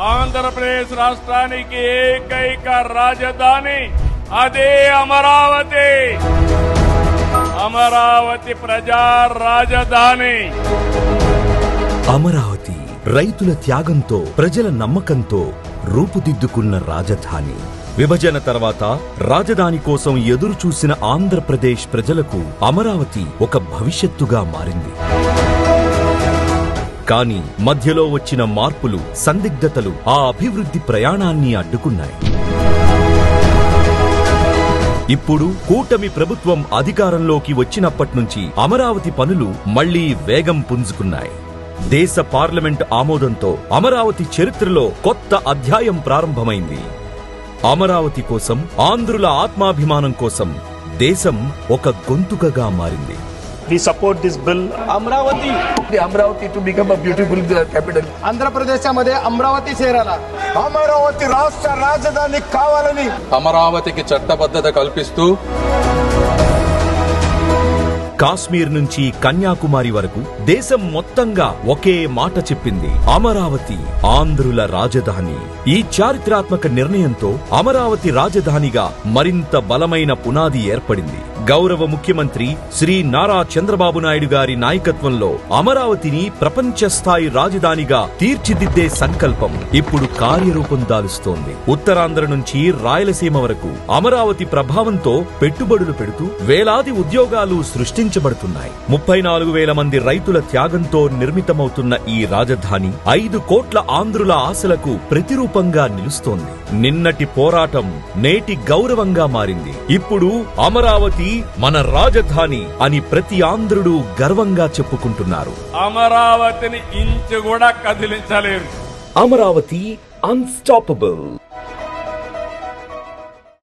ఆంధ్రప్రదేశ్ రాష్ట్రానికి ఏకైక రాజధాని అదే అమరావతి. అమరావతి ప్రజా రాజధాని. అమరావతి రైతుల త్యాగంతో, ప్రజల నమ్మకంతో రూపుదిద్దుకున్న రాజధాని. విభజన తర్వాత రాజధాని కోసం ఎదురు చూసిన ఆంధ్రప్రదేశ్ ప్రజలకు అమరావతి ఒక భవిష్యత్తుగా మారింది. కానీ మధ్యలో వచ్చిన మార్పులు, సందిగ్ధతలు ఆ అభివృద్ధి ప్రయాణాన్ని అడ్డుకున్నాయి. ఇప్పుడు కూటమి ప్రభుత్వం అధికారంలోకి వచ్చినప్పట్నుంచి అమరావతి పనులు మళ్లీ వేగం పుంజుకున్నాయి. దేశ పార్లమెంట్ ఆమోదంతో అమరావతి చరిత్రలో కొత్త అధ్యాయం ప్రారంభమైంది. అమరావతి కోసం, ఆంధ్రుల ఆత్మాభిమానం కోసం దేశం ఒక గొంతుకగా మారింది. We support this bill. Amravati to become a beautiful capital. Andhra Pradesh Amaravati చేరాల. Amaravati రాష్ట్ర రాజధాని కావాలని అమరావతికి చట్టబద్ధత కల్పిస్తూ కాశ్మీర్ నుంచి కన్యాకుమారి వరకు దేశం మొత్తంగా ఒకే మాట చెప్పింది: అమరావతి ఆంధ్రుల రాజధాని. ఈ చారిత్రాత్మక నిర్ణయంతో అమరావతి రాజధానిగా మరింత బలమైన పునాది ఏర్పడింది. గౌరవ ముఖ్యమంత్రి శ్రీ నారా చంద్రబాబు నాయుడు గారి నాయకత్వంలో అమరావతిని ప్రపంచ స్థాయి రాజధానిగా తీర్చిదిద్దే సంకల్పం ఇప్పుడు కార్యరూపం దాలుస్తోంది. ఉత్తరాంధ్ర నుంచి రాయలసీమ వరకు అమరావతి ప్రభావంతో పెట్టుబడులు పెడుతూ వేలాది ఉద్యోగాలు సృష్టించబడుతున్నాయి. 34,000 మంది రైతుల త్యాగంతో నిర్మితమవుతున్న ఈ రాజధాని 5 కోట్ల ఆంధ్రుల ఆశలకు ప్రతిరూపంగా నిలుస్తోంది. నిన్నటి పోరాటం నేటి గౌరవంగా మారింది. ఇప్పుడు అమరావతి మన రాజధాని అని ప్రతి ఆంధ్రుడు గర్వంగా చెప్పుకుంటున్నారు. అమరావతిని ఇంచు కూడా కదిలించలేరు. అమరావతి అన్స్టాపబుల్.